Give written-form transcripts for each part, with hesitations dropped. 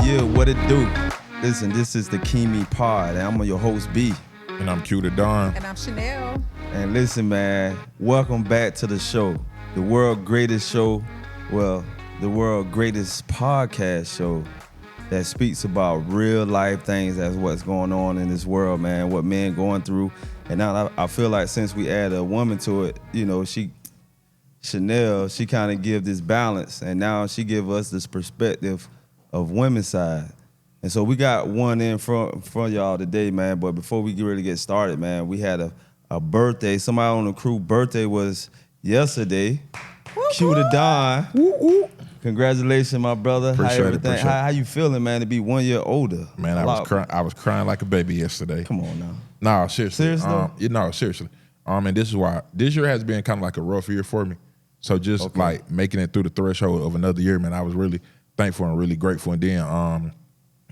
Yeah, what it do? Listen, this is the Kimi Pod, and I'm your host, B. And I'm Q the Don. And I'm Shannell. And listen, man, welcome back to the show. The world greatest show, well, the world greatest podcast show that speaks about real life things as what's going on in this world, man, what men going through. And now I feel like since we add a woman to it, you know, Shannell, she kind of give this balance, and now she give us this perspective of women's side. And so we got one in front y'all today, man. But before we really get started, man, we had a birthday. Somebody on the crew birthday was yesterday. Q the Don. Congratulations, my brother. Appreciate how everything? How you feeling, man, to be 1 year older? Man, I was crying like a baby yesterday. Come on now. No, seriously. Seriously? No, seriously. And this is why this year has been kind of like a rough year for me. So just like making it through the threshold of another year, man, I was really thankful and really grateful. And then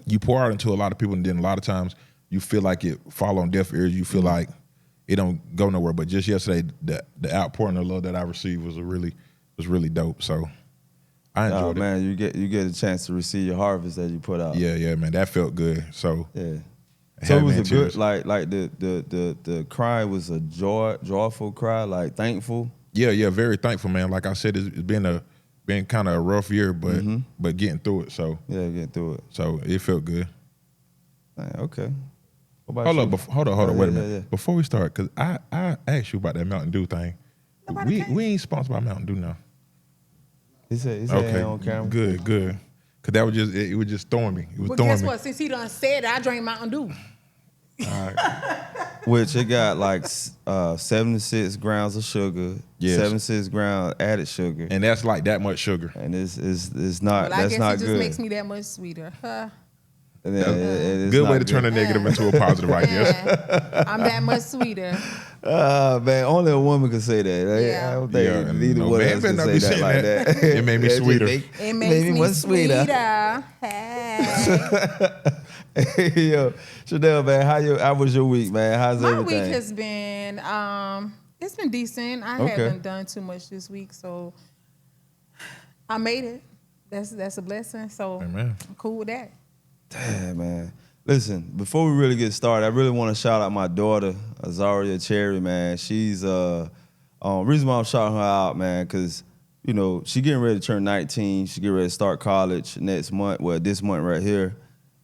you pour out into a lot of people, and then a lot of times you feel like it fall on deaf ears. You feel like it don't go nowhere. But just yesterday, the outpouring of love that I received was really dope. So I enjoyed it. Man, you get a chance to receive your harvest that you put out. Yeah, man, that felt good. So yeah. So it was a good like the cry was a joyful cry, like thankful. Yeah, very thankful, man. Like I said, it's been kind of a rough year, but getting through it. So yeah, getting through it. So it felt good. Okay. Hold on, wait a minute. Yeah. Before we start, because I asked you about that Mountain Dew thing. We ain't sponsored by Mountain Dew now. He said on camera. Good. Cause that was it was just throwing me. It was throwing guess me. what? Since he done said it, I drink Mountain Dew. All right. Which it got like 76 grams of sugar, 76 grams added sugar, and that's like that much sugar. And it's not. Well, that's not it just good. makes me that much sweeter. Huh? Good way to turn a negative into a positive, I guess. I'm that much sweeter. Man, only a woman can say that. Yeah. I don't think neither one of us can say that like that. It made me sweeter. It makes me sweeter. Hey, yo, Shannell, man, how was your week, man? How's everything? My week has been, it's been decent. I haven't done too much this week, so I made it. That's a blessing. So Amen. I'm cool with that. Damn, man. Listen, before we really get started, I really want to shout out my daughter, Azaria Cherry, man. She's reason why I'm shouting her out, man, because you know she getting ready to turn 19. She getting ready to start college next month. Well, this month right here.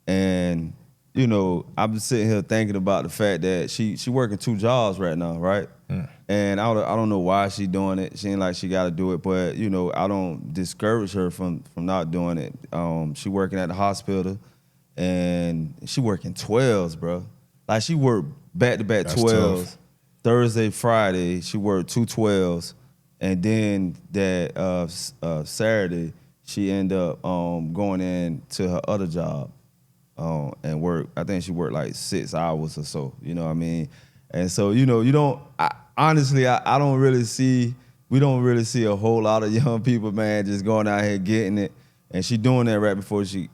And, you know, I've been sitting here thinking about the fact that she working 2 jobs right now, right? And I don't know why she doing it. She ain't like she got to do it, but, you know, I don't discourage her from not doing it. She working at the hospital, and she working 12s, bro. Like, she worked back-to-back 12s. Thursday, Friday, she worked 2 12s. And then that Saturday, she ended up going in to her other job. And work. I think she worked like 6 hours or so. You know what I mean? And so, you know, honestly, I don't really see. We don't really see a whole lot of young people, man, just going out here getting it. And she doing that right before she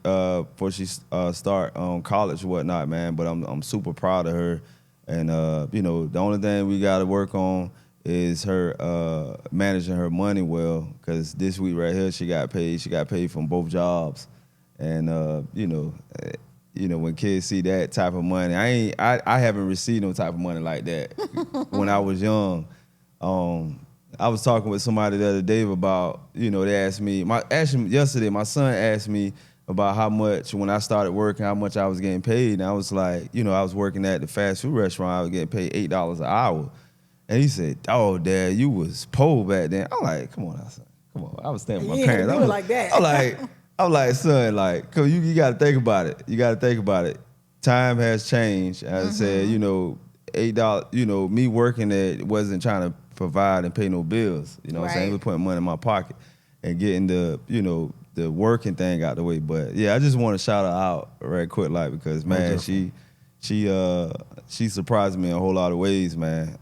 start college or whatnot, man. But I'm super proud of her. And you know, the only thing we got to work on is her managing her money well. Because this week right here, she got paid. She got paid from both jobs. And you know, when kids see that type of money, I haven't received no type of money like that when I was young. I was talking with somebody the other day about, you know, they asked me, yesterday, my son asked me about how much, when I started working, how much I was getting paid. And I was like, you know, I was working at the fast food restaurant, I was getting paid $8 an hour. And he said, "Oh, Dad, you was poor back then." I'm like, come on, son. Come on. I was staying with my parents. You were like that. I'm like, son, like, cause you got to think about it. You got to think about it. Time has changed. As I said, you know, $8, you know, me working there wasn't trying to provide and pay no bills. You know what I'm saying? We're putting money in my pocket and getting the, you know, the working thing out the way. But yeah, I just want to shout her out right quick, like, because man, she surprised me in a whole lot of ways, man.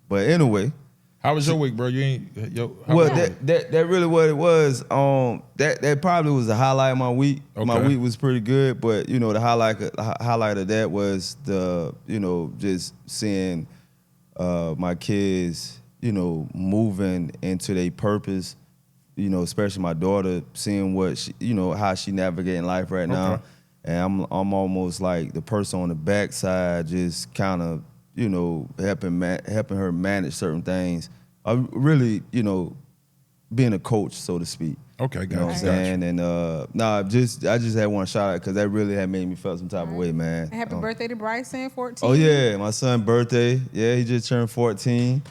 But anyway, How was your week, bro? You ain't Well, that really what it was. That probably was the highlight of my week. Okay. My week was pretty good, but the highlight of that was the just seeing my kids moving into their purpose. Especially my daughter, seeing what she, how she navigating life right now, and I'm almost like the person on the backside, just kind of helping her manage certain things. I really being a coach, so to speak. Okay, You know what I'm saying? And I just had one shout out because that really had made me feel some type of way, man. And happy birthday to Bryson, 14. Oh yeah, my son's birthday. Yeah, he just turned 14.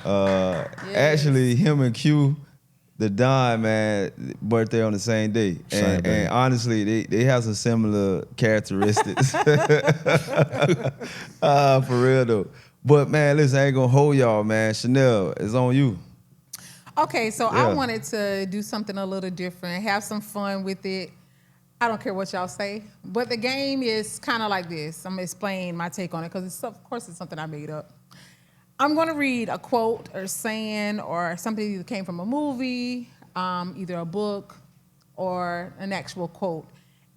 Actually, him and Q, the Don, man, birthday on the same day. And honestly, they have some similar characteristics. For real though. But man, listen, I ain't gonna hold y'all, man. Shannell, it's on you. Okay, so I wanted to do something a little different, have some fun with it. I don't care what y'all say, but the game is kind of like this. I'm gonna explain my take on it because, of course, it's something I made up. I'm gonna read a quote or saying or something that came from a movie, either a book or an actual quote.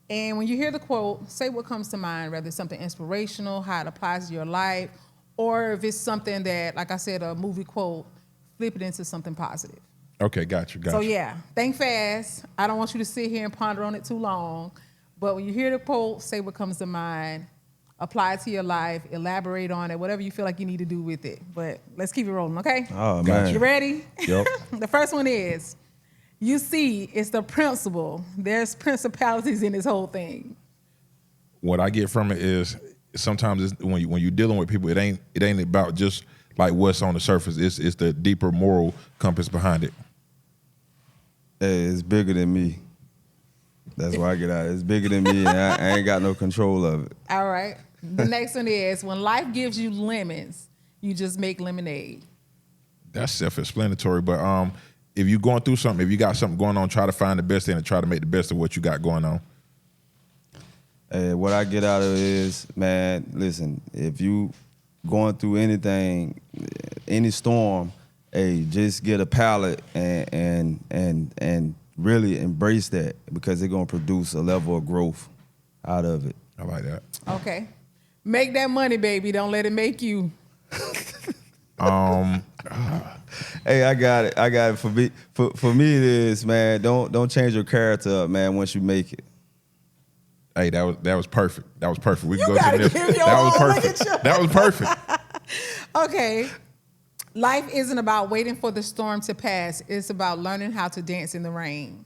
And when you hear the quote, say what comes to mind, whether it's something inspirational, how it applies to your life, or if it's something that, like I said, a movie quote, flip it into something positive. Okay, got you. So yeah, think fast. I don't want you to sit here and ponder on it too long. But when you hear the quote, say what comes to mind, apply it to your life, elaborate on it, whatever you feel like you need to do with it. But let's keep it rolling, okay? Oh, man. You ready? Yep. The first one is, you see, it's the principle. There's principalities in this whole thing. What I get from it is sometimes when you're dealing with people, it ain't about just like what's on the surface. It's the deeper moral compass behind it. Hey, it's bigger than me. That's why I get out. It's bigger than me, and I ain't got no control of it. All right. The next one is, when life gives you lemons, you just make lemonade. That's self-explanatory, but if you're going through something, if you got something going on, try to find the best in it, try to make the best of what you got going on. Hey, what I get out of it is, man, listen, if you going through anything, any storm, hey, just get a palate and really embrace that, because it's gonna produce a level of growth out of it. I like that. Okay. Make that money, baby. Don't let it make you. Hey, I got it. For me, it is, man. Don't change your character up, man. Once you make it. Hey, that was perfect. That was perfect. We can You go to gotta the next. give your That was all, look perfect. at you. That was perfect. Okay. Life isn't about waiting for the storm to pass. It's about learning how to dance in the rain.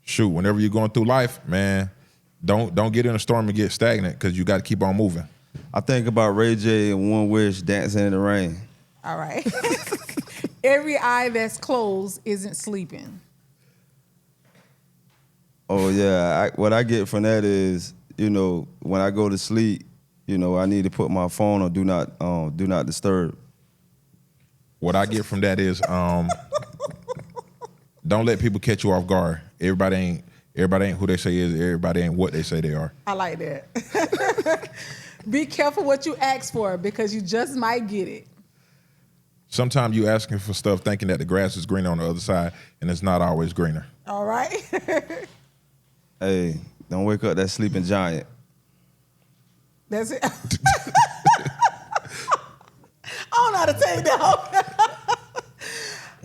Shoot, whenever you're going through life, man, don't get in a storm and get stagnant, because you got to keep on moving. I think about Ray J and One Wish, Dancing in the Rain. All right. Every eye that's closed isn't sleeping. Oh yeah, what I get from that is, when I go to sleep, I need to put my phone on do not disturb. What I get from that is don't let people catch you off guard. Everybody ain't who they say is. Everybody ain't what they say they are. I like that. Be careful what you ask for, because you just might get it. Sometimes you asking for stuff thinking that the grass is greener on the other side, and it's not always greener. All right. Hey, don't wake up that sleeping giant. That's it. I don't know how to take that.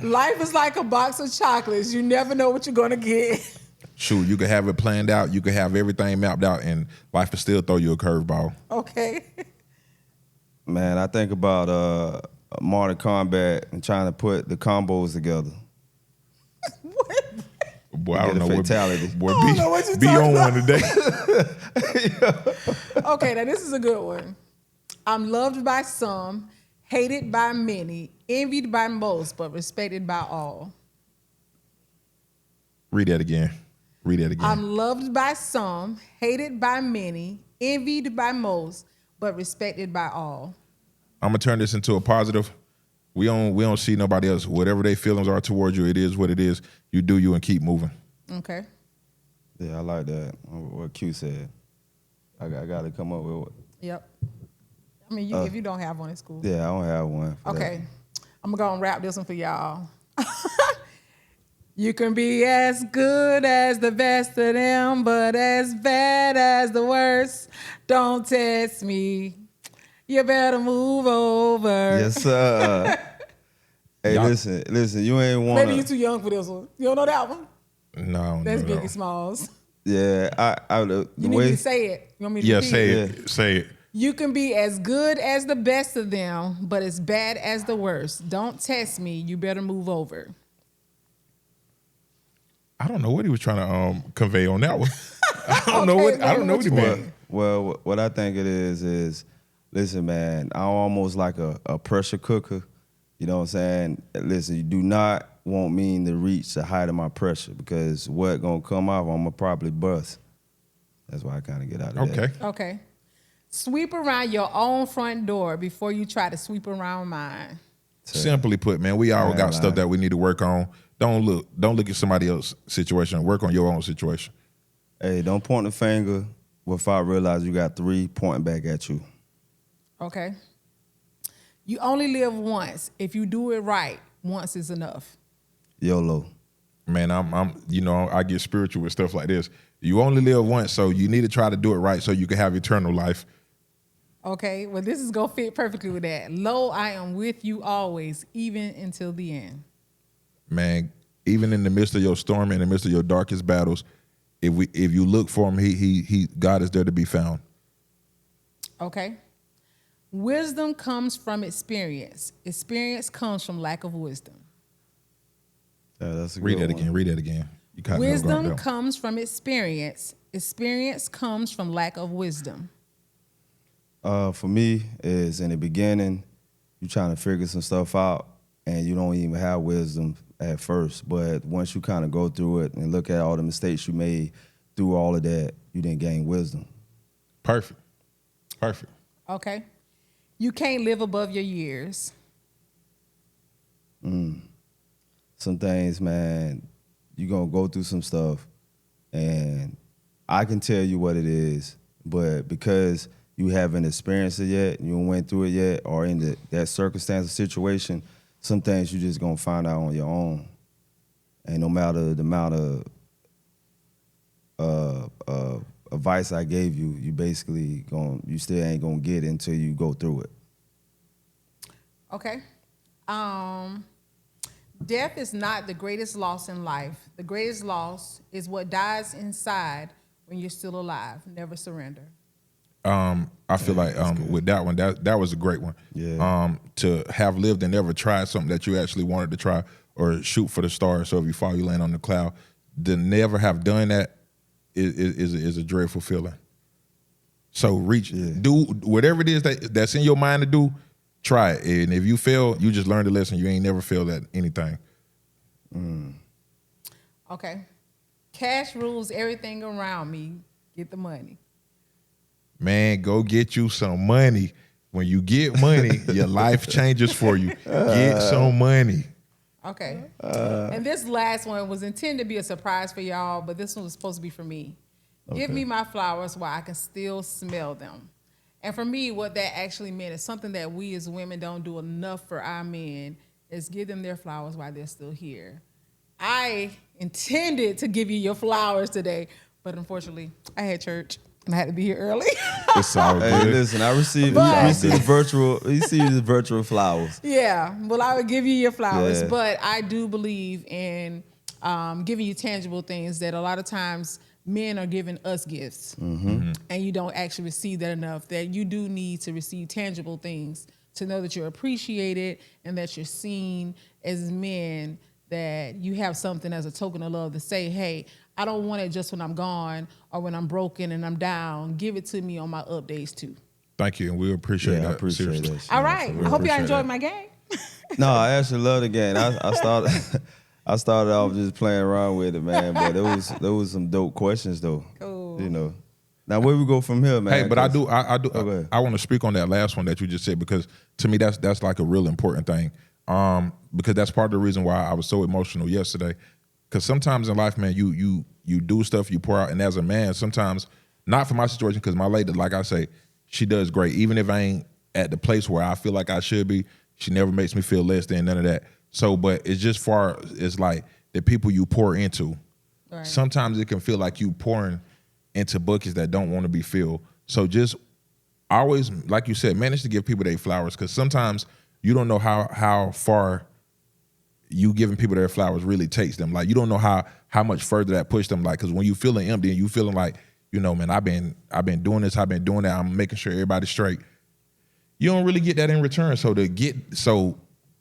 Life is like a box of chocolates. You never know what you're going to get. Shoot, you could have it planned out. You could have everything mapped out, and life will still throw you a curveball. Okay. Man, I think about Mortal Kombat and trying to put the combos together. What? Boy, I don't know fatality. Boy, I don't know what you be talking on about. one today. Okay, now this is a good one. I'm loved by some, hated by many, envied by most, but respected by all. Read that again. I'm loved by some, hated by many, envied by most, but respected by all. I'm gonna turn this into a positive. We don't see nobody else. Whatever their feelings are towards you, it is what it is. You do you and keep moving. Okay. Yeah, I like that. What Q said. I got to come up with what. Yep. I mean, if you don't have one, it's cool. Yeah, I don't have one. Okay. I'm gonna go and wrap this one for y'all. You can be as good as the best of them, but as bad as the worst. Don't test me. You better move over. Yes, sir. Hey, Y'all- listen. You ain't want Maybe you're too young for this one. You don't know that one? No, That's no. Biggie Smalls. Yeah, the You need way me to say it. You want me to Yeah, repeat say it? it. Say it. You can be as good as the best of them, but as bad as the worst. Don't test me. You better move over. I don't know what he was trying to convey on that one. I don't know what he meant. Well, what I think it is, listen, man, I'm almost like a pressure cooker. You know what I'm saying? Listen, you do not want me to reach the height of my pressure because what gonna come off, I'm gonna probably bust. That's why I kind of get out of that. Okay. Okay. Sweep around your own front door before you try to sweep around mine. Simply put, man, we all Man, got stuff like- that we need to work on. Don't look at somebody else's situation. Work on your own situation. Hey, don't point the finger without realizing you got 3 pointing back at you. Okay. You only live once. If you do it right, once is enough. YOLO. Man, I get spiritual with stuff like this. You only live once, so you need to try to do it right so you can have eternal life. Okay, well, this is going to fit perfectly with that. Lo, I am with you always, even until the end. Man, even in the midst of your storm, in the midst of your darkest battles, if you look for him, God is there to be found. Okay. Wisdom comes from experience. Experience comes from lack of wisdom. Yeah, that's a Read good that one. again. Read that again. You kinda never got Wisdom that one. comes from experience. Experience comes from lack of wisdom. For me, is in the beginning, you trying to figure some stuff out, and you don't even have wisdom at first. But once you kind of go through it and look at all the mistakes you made through all of that, you didn't gain wisdom. Perfect. Okay. You can't live above your years. Some things, man, you're going to go through some stuff, and I can tell you what it is, but because you haven't experienced it yet, you went through it yet, or in that circumstance or situation, some things you just going to find out on your own. And no matter the amount of advice I gave you, you still ain't going to get it until you go through it. Okay. Death is not the greatest loss in life. The greatest loss is what dies inside when you're still alive. Never surrender. I feel like with that one, that was a great one. Yeah. To have lived and never tried something that you actually wanted to try or shoot for the stars. So if you fall, you land on the cloud. To never have done that is a dreadful feeling. So do whatever it is that's in your mind to do. Try it, and if you fail, you just learned a lesson. You ain't never failed at anything. Okay. Cash rules everything around me. Get the money. Man, go get you some money. When you get money, your life changes for you. Get some money. Okay. And this last one was intended to be a surprise for y'all, but this one was supposed to be for me. Give me my flowers while I can still smell them. And for me, what that actually meant is something that we as women don't do enough for our men is give them their flowers while they're still here. I intended to give you your flowers today, but unfortunately, I had church and I had to be here early. It's all Hey, good. listen, I received the virtual flowers. Yeah, well, I would give you your flowers, Yeah. but I do believe in giving you tangible things that a lot of times men are giving us gifts, and you don't actually receive that enough, that you do need to receive tangible things to know that you're appreciated and that you're seen as men, that you have something as a token of love to say, hey, I don't want it just when I'm gone or when I'm broken and I'm down. Give it to me on my up days too. Thank you, and we appreciate Yeah, that. I appreciate seriously. that shit. All right. I hope y'all appreciate enjoyed that. my game. No, I actually love the game. I started I started off just playing around with it, man. But there was some dope questions though. Cool. You know. Now where we go from here, man? Hey, but I 'Cause- do. go ahead. I want to speak on that last one that you just said, because to me that's like a real important thing. Because that's part of the reason why I was so emotional yesterday. Because sometimes in life, man, you do stuff, you pour out, and as a man, sometimes not for my situation, because my lady, like I say, she does great. Even if I ain't at the place where I feel like I should be, She never makes me feel less than, none of that. So, but it's just it's like the people you pour into. Right. Sometimes it can feel like you pouring into buckets that don't want to be filled. So just always, like you said, manage to give people their flowers, because sometimes you don't know how far you giving people their flowers really takes them. Like, you don't know how much further that pushed them. Like, because when you feeling empty and you feeling like, man, I've been doing this, I've been doing that, I'm making sure everybody's straight. You don't really get that in return. So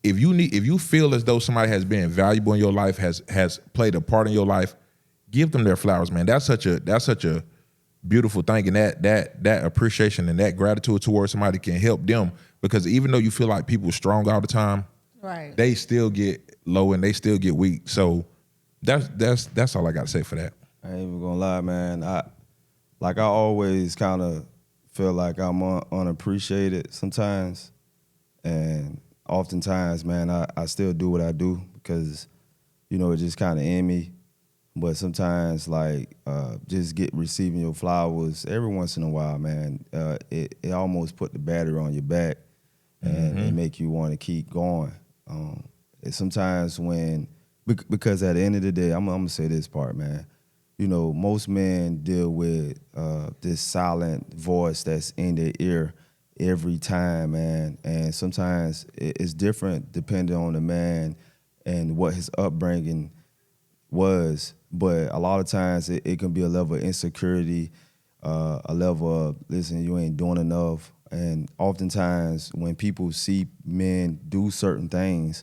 if you feel as though somebody has been valuable in your life, has played a part in your life, give them their flowers, man. That's such a beautiful thing, and that appreciation and that gratitude towards somebody can help them, because even though you feel like people are strong all the time, right, they still get low and they still get weak. So that's all I got to say for that. I ain't even gonna lie, man. I always kind of feel like I'm unappreciated sometimes, and oftentimes, man, I still do what I do because, it just kind of in me. But sometimes, like, just receiving your flowers every once in a while, man, it almost put the battery on your back, and it make you want to keep going. Sometimes because at the end of the day, I'm gonna say this part, man. Most men deal with this silent voice that's in their ear every time, man. And sometimes it's different depending on the man and what his upbringing was. But a lot of times it can be a level of insecurity, a level of, listen, you ain't doing enough. And oftentimes when people see men do certain things,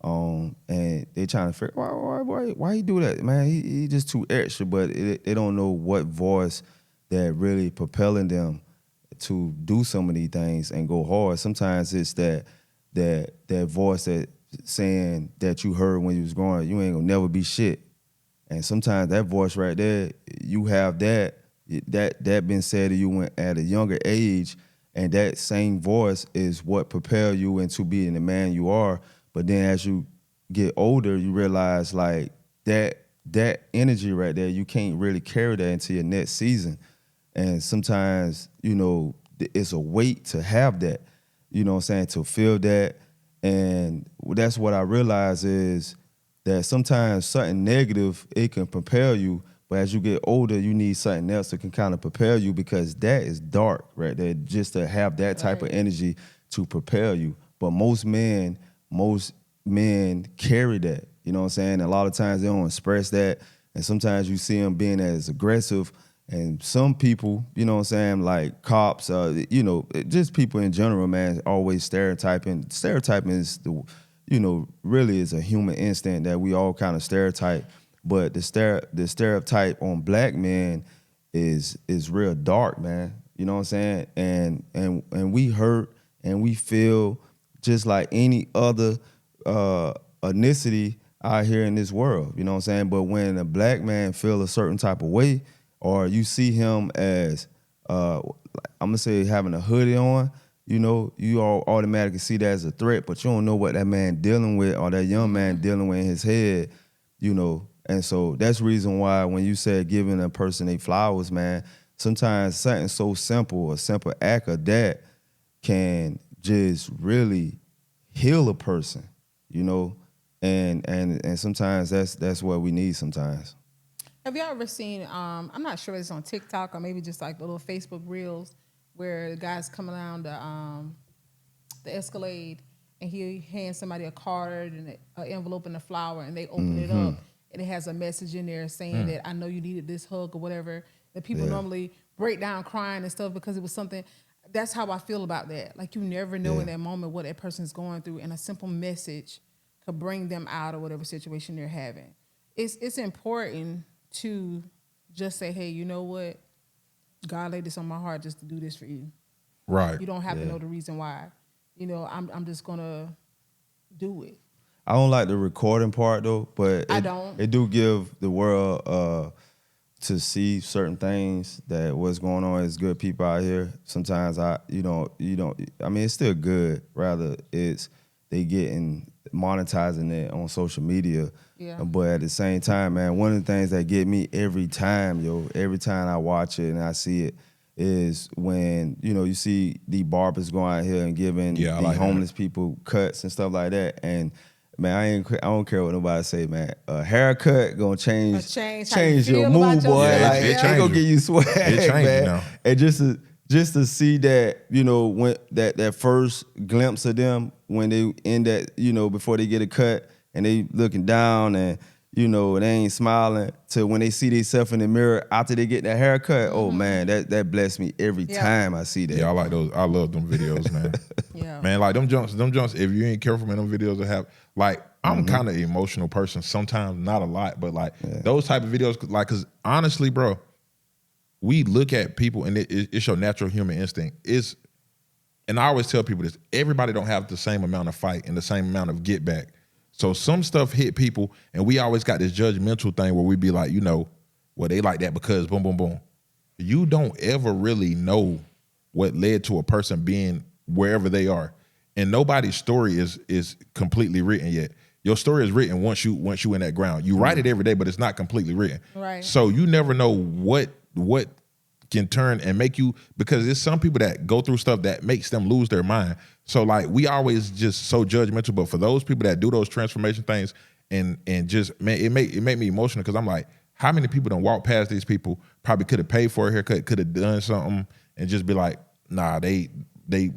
and they trying to figure, why he do that, man? He just too extra, but they don't know what voice that really propelling them to do some of these things and go hard. Sometimes it's that voice that saying that you heard when you was growing, you ain't gonna never be shit. And sometimes that voice right there, you have that been said to you at a younger age, and that same voice is what propel you into being the man you are. But then as you get older, you realize like that energy right there, you can't really carry that into your next season. And sometimes, it's a weight to have that, what I'm saying, to feel that. And that's what I realize is that sometimes something negative, it can propel you, but as you get older, you need something else that can kind of propel you, because that is dark right there, just to have that type of energy to propel you. But most men carry that, you know what I'm saying? A lot of times they don't express that, and sometimes you see them being as aggressive, and some people, you know what I'm saying, like cops, just people in general, man, always stereotyping. Stereotyping is really is a human instinct that we all kind of stereotype, but the stereotype on black men is real dark, man. You know what I'm saying? And we hurt and we feel just like any other ethnicity out here in this world. You know what I'm saying? But when a black man feel a certain type of way, or you see him as I'm gonna say having a hoodie on, you all automatically see that as a threat, but you don't know what that man dealing with or that young man dealing with in his head, And so that's the reason why when you said giving a person their flowers, man, sometimes something so simple, a simple act of that can just really heal a person, and sometimes that's what we need sometimes. Have y'all ever seen, I'm not sure if it's on TikTok or maybe just like the little Facebook reels, where the guy's coming down the Escalade and he hands somebody a card and an envelope and a flower, and they open it up and it has a message in there saying that I know you needed this hug or whatever. That people normally break down crying and stuff because it was something. That's how I feel about that. Like, you never know in that moment what that person's going through, and a simple message could bring them out of whatever situation they're having. It's important to just say, hey, you know what? God laid this on my heart just to do this for you. Right. You don't have to know the reason why. I'm just gonna do it. I don't like the recording part though, but it do give the world to see certain things that what's going on is good people out here. Sometimes I mean, it's still good. Rather, it's they getting monetizing it on social media. Yeah. But at the same time, man, one of the things that get me every time I watch it and I see it is when, you know, you see the barbers going out here and giving Yeah, I the like homeless people cuts and stuff like that. And man, I don't care what nobody say, man. A haircut gonna change how you your feel mood, about boy. yourself. Like it it change gonna you. give you swag, It change you man. now. And just to see that, you know, when that first glimpse of them when they in that, you know, before they get a cut and they looking down and, you know, they ain't smiling, to when they see themselves in the mirror after they get that haircut. Oh man, that bless me every time I see that. Yeah, I like those. I love them videos, man. Yeah. Man, like them jumps. If you ain't careful, man, them videos will have like. I'm kind of an emotional person sometimes, not a lot, but like those type of videos, like, cause honestly, bro, we look at people and it's your natural human instinct. And I always tell people this: everybody don't have the same amount of fight and the same amount of get back. So some stuff hit people, and we always got this judgmental thing where we be like, you know, well, they like that because boom, boom, boom. You don't ever really know what led to a person being wherever they are, and nobody's story is completely written yet. Your story is written once you in that ground. You write it every day, but it's not completely written. Right. So you never know what can turn and make you, because there's some people that go through stuff that makes them lose their mind. So like we always just so judgmental, but for those people that do those transformation things and just, man, it made me emotional, because I'm like, how many people done walk past these people, probably could have paid for a haircut, could have done something, and just be like, nah, they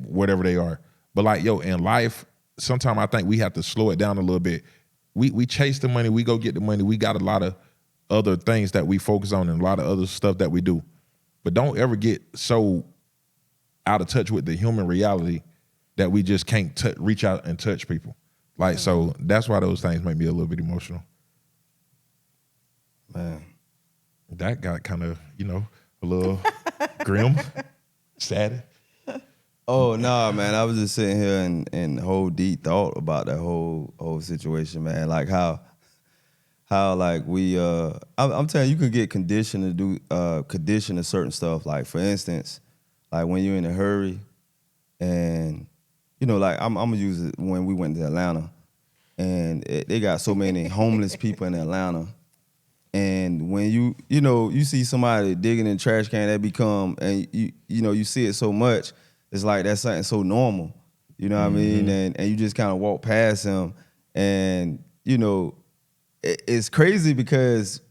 whatever they are. But like, yo, in life, sometimes I think we have to slow it down a little bit. We chase the money, we go get the money, we got a lot of other things that we focus on and a lot of other stuff that we do. But don't ever get so out of touch with the human reality that we just can't reach out and touch people. Like, so that's why those things make me a little bit emotional. Man. That got kind of, you know, a little grim, sad. Oh no, man! I was just sitting here and whole deep thought about that whole situation, man. Like how like we I'm telling you, you could get conditioned to do condition to certain stuff. Like for instance, like when you're in a hurry, and you know, like I'm gonna use it when we went to Atlanta, and they got so many homeless people in Atlanta. And when you know, you see somebody digging in the trash can, that become, and you know, you see it so much, it's like that's something so normal, you know what I mean? And you just kind of walk past them, and you know, it's crazy because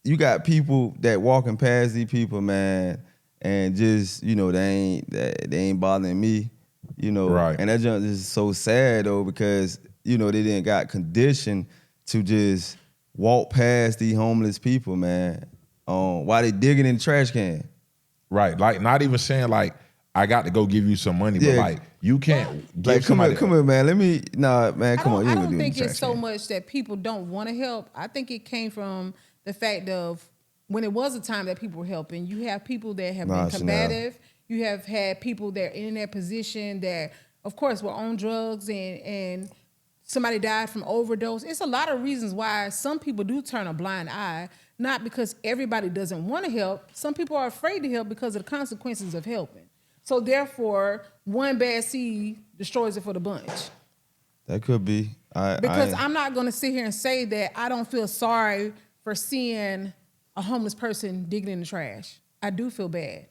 you got people that walking past these people, man, and just, you know, they ain't bothering me, you know, right? And that junk is so sad though, because you know they didn't got conditioned to just walk past these homeless people, man, while they digging in the trash can. Right, like not even saying like I got to go give you some money, but like you can't give like somebody. Come here, man. Come on. You I ain't gonna don't do think it in the it's trash so can. much that people don't want to help. I think it came from the fact of when it was a time that people were helping. You have people that have been combative. You have had people that are in that position that, of course, were on drugs and somebody died from overdose. It's a lot of reasons why some people do turn a blind eye, not because everybody doesn't want to help. Some people are afraid to help because of the consequences of helping. So therefore, one bad seed destroys it for the bunch. That could be. I'm not going to sit here and say that I don't feel sorry for seeing a homeless person digging in the trash. I do feel bad.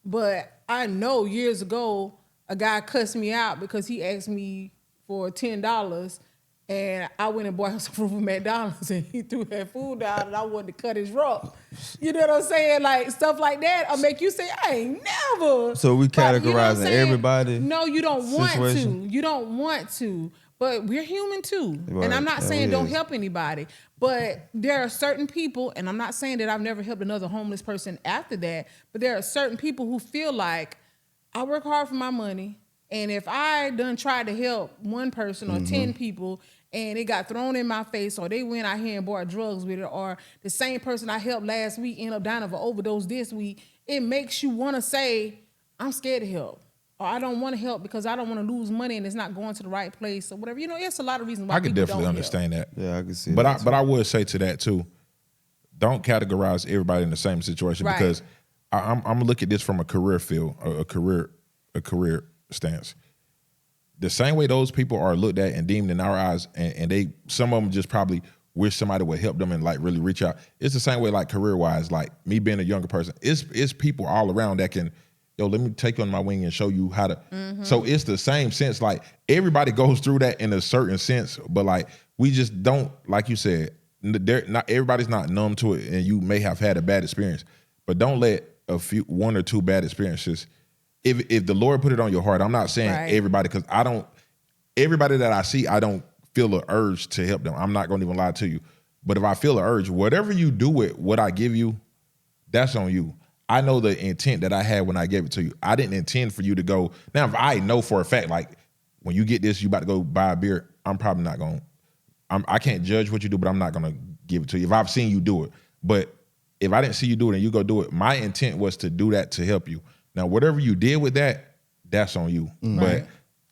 But I know years ago, a guy cussed me out because he asked me for $10, and I went and bought him some food from McDonald's, and he threw that food down, and I wanted to cut his rope. You know what I'm saying? Like stuff like that will make you say, I ain't never. So we categorizing everybody? No, you don't situation? want to. You don't want to. But we're human too. Right. And I'm not Yeah, saying don't is. help anybody. But there are certain people, and I'm not saying that I've never helped another homeless person after that, but there are certain people who feel like I work hard for my money, and if I done tried to help one person or 10 people and it got thrown in my face, or they went out here and bought drugs with it, or the same person I helped last week ended up dying of an overdose this week, it makes you want to say, I'm scared to help. Or I don't want to help because I don't want to lose money and it's not going to the right place or whatever. You know, it's a lot of reasons why I could people definitely don't understand help. that. Yeah, I can see But that. but I would say to that too, don't categorize everybody in the same situation, Right. because I'm gonna look at this from a career field, a career stance. The same way those people are looked at and deemed in our eyes, and they, some of them just probably wish somebody would help them and like really reach out. It's the same way like career wise, like me being a younger person, it's people all around that can yo, let me take you on my wing and show you how to. So it's the same sense. Like everybody goes through that in a certain sense, but like we just don't, like you said, not everybody's not numb to it, and you may have had a bad experience, but don't let one or two bad experiences. If the Lord put it on your heart, I'm not saying everybody, because everybody that I see, I don't feel an urge to help them. I'm not going to even lie to you. But if I feel an urge, whatever you do with what I give you, that's on you. I know the intent that I had when I gave it to you. I didn't intend for you to go. Now, if I know for a fact, like when you get this, you about to go buy a beer, I'm probably not going to. I can't judge what you do, but I'm not going to give it to you if I've seen you do it. But if I didn't see you do it and you go do it, my intent was to do that to help you. Now, whatever you did with that, that's on you. But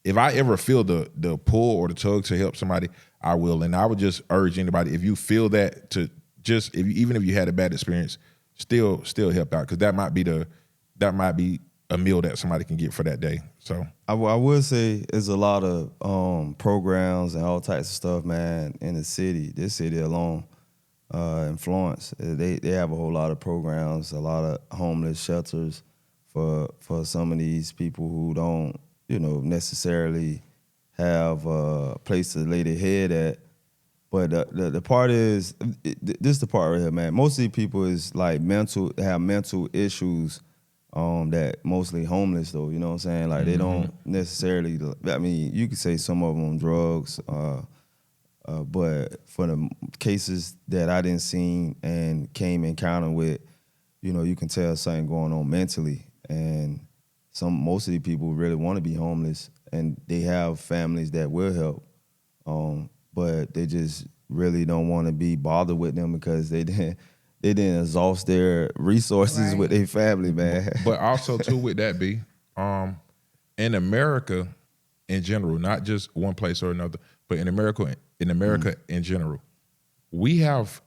if I ever feel the pull or the tug to help somebody, I will. And I would just urge anybody, if you feel that, to just, even if you had a bad experience, still help out, because that might be a meal that somebody can get for that day. So I would say there's a lot of programs and all types of stuff, man, in the city. This city alone, in Florence, they have a whole lot of programs, a lot of homeless shelters for some of these people who don't, necessarily have a place to lay their head at. But the part is, this is the part right here, man. Most of these people is like have mental issues, that mostly homeless though, you know what I'm saying? Like they don't necessarily, I mean, you could say some of them on drugs, but for the cases that I didn't see and came encounter with, you can tell something going on mentally. And most of these people really want to be homeless, and they have families that will help. But they just really don't want to be bothered with them because they didn't exhaust their resources with their family, man. But also too, with that in America in general, not just one place or another, but in America in general, we have,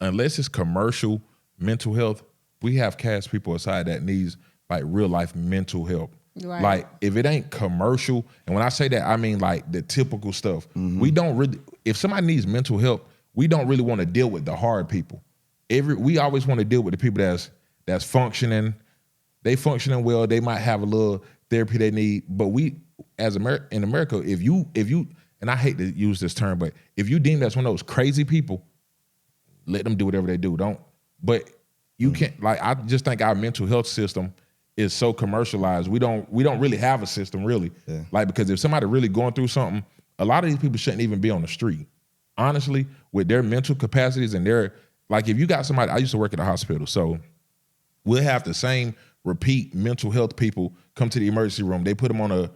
unless it's commercial mental health, we have cast people aside that needs like real life mental help. Right. Like if it ain't commercial, and when I say that, I mean like the typical stuff. We don't really, if somebody needs mental help, we don't really want to deal with the hard people. We always want to deal with the people that's functioning. They functioning well. They might have a little therapy they need, but we in America, if you, and I hate to use this term, but if you deem that's one of those crazy people, let them do whatever they do. But you can't, like, I just think our mental health system is so commercialized. We don't really have a system, really. Yeah. Like, because if somebody really going through something, a lot of these people shouldn't even be on the street. Honestly, with their mental capacities and like, if you got somebody, I used to work at a hospital, so we'll have the same repeat mental health people come to the emergency room. They put them on a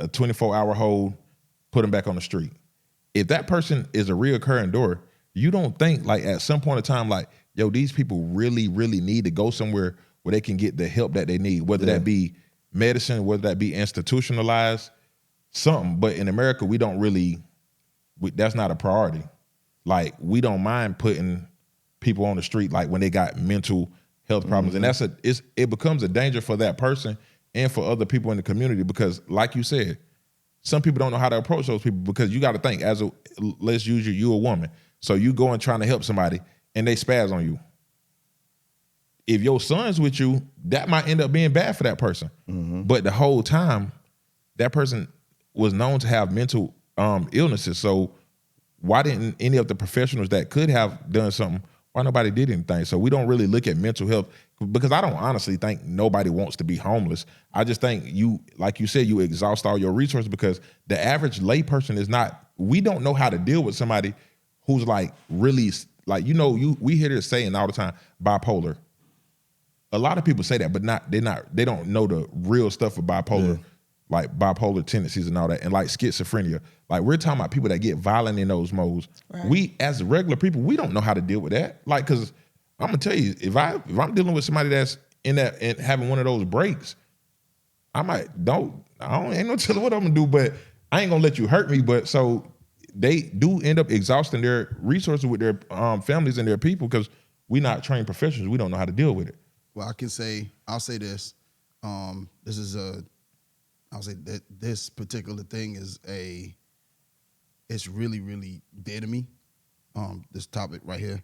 24-hour hold, put them back on the street. If that person is a reoccurring door, you don't think, like, at some point in time, like, yo, these people really, really need to go somewhere where they can get the help that they need, whether that be medicine, whether that be institutionalized, something. But in America, we don't really, that's not a priority. Like, we don't mind putting people on the street, like when they got mental health problems. And it becomes a danger for that person and for other people in the community, because like you said, some people don't know how to approach those people, because you got to think, let's use you a woman. So you go and trying to help somebody and they spaz on you. If your son's with you, that might end up being bad for that person. But the whole time, that person was known to have mental illnesses. So why didn't any of the professionals that could have done something, why nobody did anything? So we don't really look at mental health, because I don't honestly think nobody wants to be homeless. I just think like you said, you exhaust all your resources, because the average layperson we don't know how to deal with somebody who's like really, like, we hear this saying all the time, bipolar. A lot of people say that, but they don't know the real stuff of bipolar, like bipolar tendencies and all that, and like schizophrenia. Like, we're talking about people that get violent in those modes. Right. We, as regular people, we don't know how to deal with that. Like, because I'm gonna tell you, if I'm dealing with somebody that's in that and having one of those breaks, ain't no telling what I'm gonna do, but I ain't gonna let you hurt me. But so they do end up exhausting their resources with their families and their people, because we're not trained professionals. We don't know how to deal with it. Well, I'll say this. I'll say that this particular thing it's really, really dear to me. This topic right here.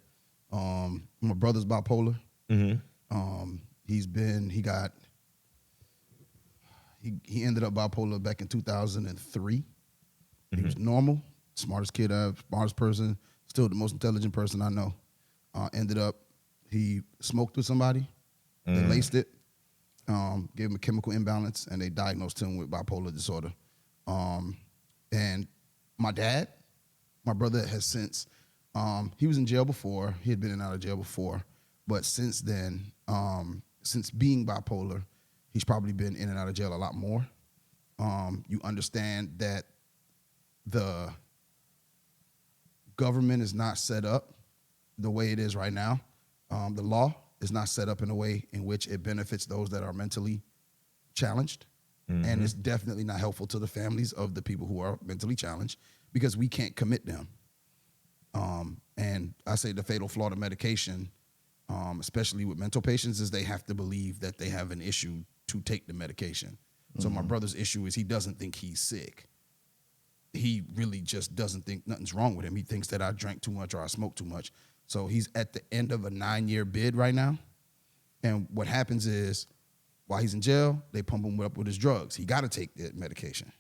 My brother's bipolar. He got He ended up bipolar back in 2003. He was normal, smartest kid I have, smartest person, still the most intelligent person I know. Ended up, he smoked with somebody, they laced it, gave him a chemical imbalance, and they diagnosed him with bipolar disorder. And my brother has since, he was in jail before, he had been in and out of jail before, but since then, since being bipolar, he's probably been in and out of jail a lot more. You understand that the government is not set up the way it is right now. The law is not set up in a way in which it benefits those that are mentally challenged. And it's definitely not helpful to the families of the people who are mentally challenged because we can't commit them. And I say the fatal flaw to medication, especially with mental patients, is they have to believe that they have an issue to take the medication. So my brother's issue is he doesn't think he's sick. He really just doesn't think nothing's wrong with him. He thinks that I drank too much or I smoked too much. So he's at the end of a 9-year bid right now. And what happens is, while he's in jail, they pump him up with his drugs. He got to take the medication.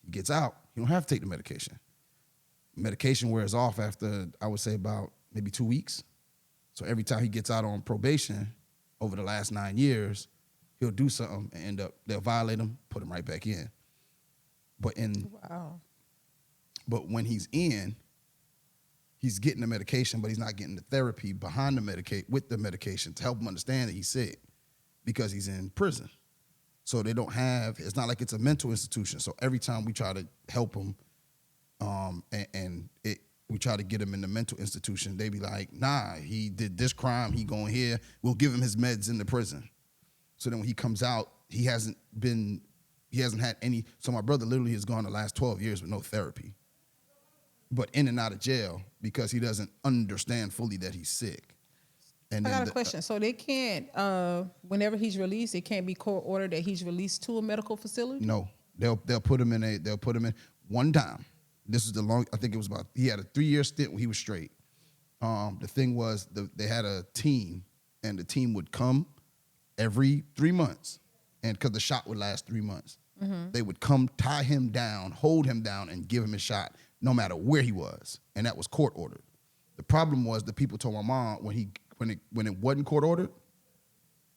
He gets out, he don't have to take the medication. Medication wears off after, I would say, about maybe 2 weeks. So every time he gets out on probation over the last 9 years, he'll do something and they'll violate him, put him right back in. But when he's in, he's getting the medication, but he's not getting the therapy behind the with the medication to help him understand that he's sick because he's in prison. So they don't have, it's not like it's a mental institution. So every time we try to help him, we try to get him in the mental institution, they be like, nah, he did this crime, he going here, we'll give him his meds in the prison. So then when he comes out, he hasn't had any, so my brother literally has gone the last 12 years with no therapy, but in and out of jail because he doesn't understand fully that he's sick. And I got a question. So they can't, whenever he's released, it can't be court ordered that he's released to a medical facility? No, they'll put him in one time. This is I think it was he had a 3-year stint when he was straight. The thing was, they had a team, and the team would come every 3 months, and because the shot would last 3 months, they would come, tie him down, hold him down, and give him a shot, no matter where he was, and that was court ordered. The problem was the people told my mom when it wasn't court ordered,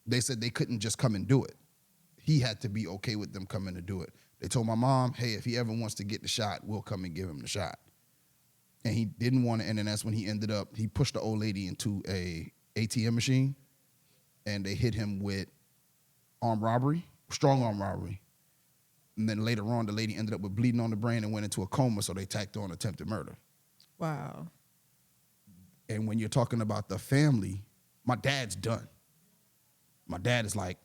they said they couldn't just come and do it. He had to be okay with them coming to do it. They told my mom, hey, if he ever wants to get the shot, we'll come and give him the shot. And he didn't want to, and then that's when he pushed the old lady into a ATM machine, and they hit him with strong arm robbery. And then later on, the lady ended up with bleeding on the brain and went into a coma, so they tacked on attempted murder. Wow. And when you're talking about the family, my dad's done. My dad is like,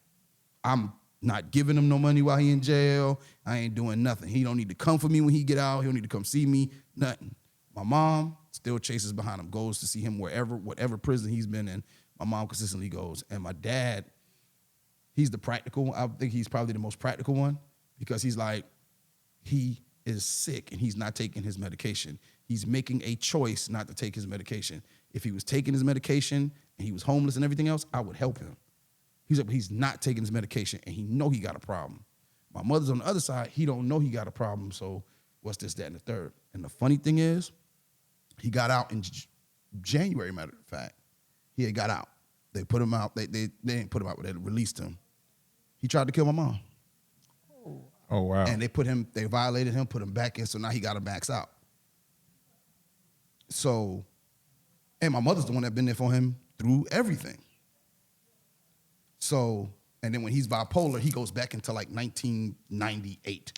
I'm not giving him no money while he in jail. I ain't doing nothing. He don't need to come for me when he get out. He don't need to come see me, nothing. My mom still chases behind him, goes to see him whatever prison he's been in. My mom consistently goes. And my dad, he's the practical. I think he's probably the most practical one because he's like, he is sick and he's not taking his medication. He's making a choice not to take his medication. If he was taking his medication and he was homeless and everything else, I would help him. He's like, but he's not taking his medication and he know he got a problem. My mother's on the other side. He don't know he got a problem. So what's this, that, and the third? And the funny thing is, he got out in January, matter of fact. He had got out. They put him out. They didn't put him out, but they released him. He tried to kill my mom. Oh, wow. And they violated him, put him back in, so now he got to max out. So, and my mother's the one that been there for him through everything. So, and then when he's bipolar, he goes back into like 1998.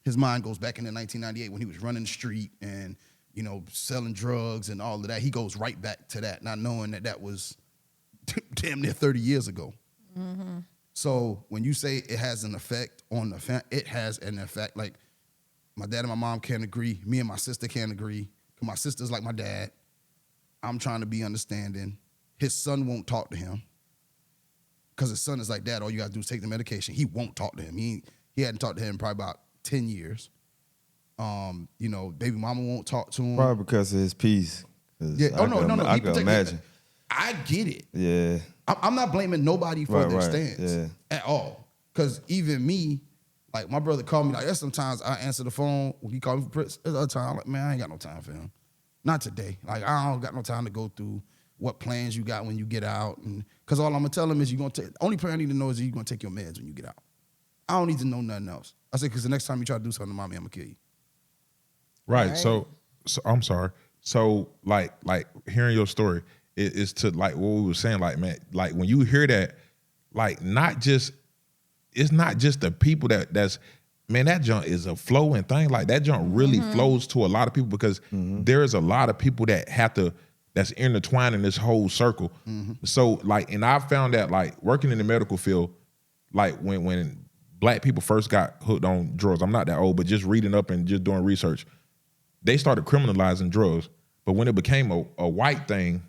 His mind goes back into 1998 when he was running the street and, selling drugs and all of that. He goes right back to that, not knowing that was damn near 30 years ago. Mm-hmm. So when you say it has an effect on the family, it has an effect. Like my dad and my mom can't agree. Me and my sister can't agree. Cause my sister's like my dad. I'm trying to be understanding. His son won't talk to him. Because his son is like, Dad, all you got to do is take the medication. He won't talk to him. He hadn't talked to him in probably about 10 years. Baby mama won't talk to him. Probably because of his peace. Yeah. Oh, no. I can imagine. I get it. Yeah. I'm not blaming nobody for their stance at all. Because even me, Like my brother called me. Like there's sometimes I answer the phone when he called me for Prince. There's other time I'm like, man, I ain't got no time for him. Not today. Like I don't got no time to go through what plans you got when you get out, and because all I'm gonna tell him is you're gonna take. Only plan I need to know is you're gonna take your meds when you get out. I don't need to know nothing else. I said because the next time you try to do something to mommy, I'm gonna kill you. Right. So I'm sorry. So like hearing your story is to like what we were saying. Like man, like when you hear that, like it's not just the people that's man, that junk is a flowing thing. Like that junk really flows to a lot of people because there's a lot of people that's intertwined in this whole circle. So like, and I found that like working in the medical field, like when black people first got hooked on drugs, I'm not that old, but just reading up and just doing research, they started criminalizing drugs. But when it became a white thing,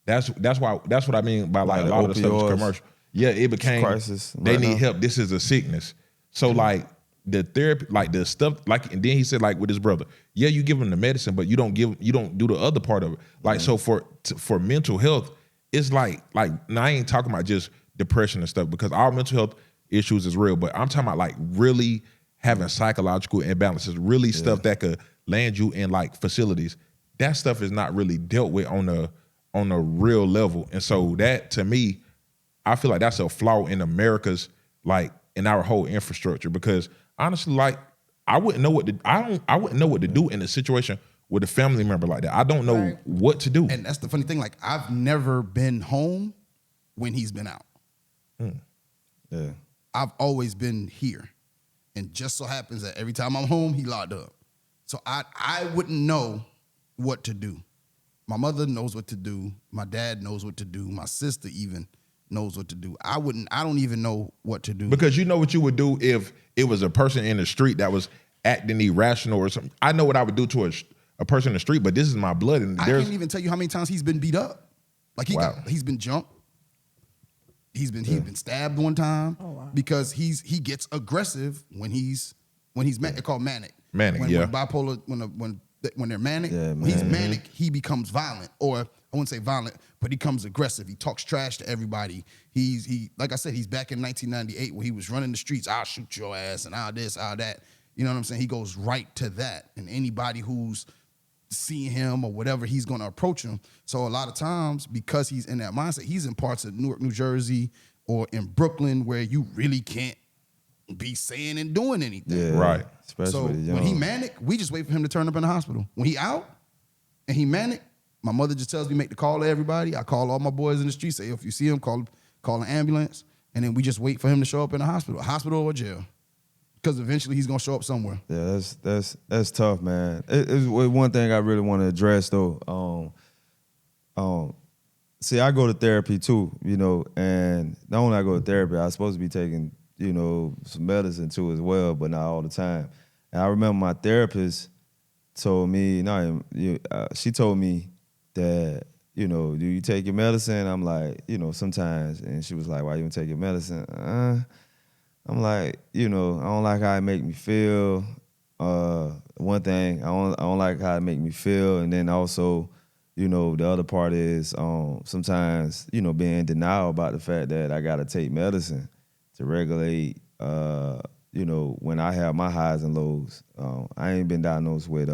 that's what I mean by like a lot of the stuff is commercial. Yeah, it became crisis they right need now. help. This is a sickness. So like the therapy, like the stuff, like and then he said like with his brother, yeah, you give him the medicine, but you don't do the other part of it. Like so for mental health, it's like now I ain't talking about just depression and stuff because our mental health issues is real, but I'm talking about like really having psychological imbalances, really stuff that could land you in like facilities. That stuff is not really dealt with on a real level, and so that to me, I feel like that's a flaw in America's like in our whole infrastructure because honestly, like I wouldn't know what to do in a situation with a family member like that. I don't know what to do. And that's the funny thing. Like I've never been home when he's been out. Yeah. I've always been here. And just so happens that every time I'm home, he locked up. So I wouldn't know what to do. My mother knows what to do. My dad knows what to do. My sister even knows what to do. I don't even know what to do. Because you know what you would do if it was a person in the street that was acting irrational or something. I know what I would do to a person in the street, but this is my blood. And I can't even tell you how many times he's been beat up. Like he's been jumped. He's been stabbed one time because he gets aggressive when he's mad. They're called manic. Manic, when bipolar when they're manic. When he's manic, he becomes violent, or I wouldn't say violent, but he becomes aggressive. He talks trash to everybody. He like I said, he's back in 1998 where he was running the streets. I'll shoot your ass and I'll this, I'll that. You know what I'm saying? He goes right to that, and anybody who's seeing him or whatever, he's going to approach him. So a lot of times, because he's in that mindset, he's in parts of Newark, New Jersey, or in Brooklyn where you really can't be saying and doing anything. Yeah. Right. Especially So with the young. when he manic, we just wait for him to turn up in the hospital. When he out and he manic, my mother just tells me make the call to everybody. I call all my boys in the street, say if you see him, call an ambulance, and then we just wait for him to show up in the hospital or jail. Because eventually he's gonna show up somewhere. Yeah, that's tough, man. It's one thing I really want to address though. See, I go to therapy too, you know, and not only I go to therapy, I'm supposed to be taking, you know, some medicine too as well, but not all the time. And I remember my therapist told me, she told me that, you know, do you take your medicine? I'm like, you know, sometimes, and she was like, why you don't take your medicine? I'm like, you know, I don't like how it make me feel. One thing, I don't like how it make me feel, and then also, you know, the other part is sometimes, you know, being in denial about the fact that I gotta take medicine to regulate, you know, when I have my highs and lows. I ain't been diagnosed with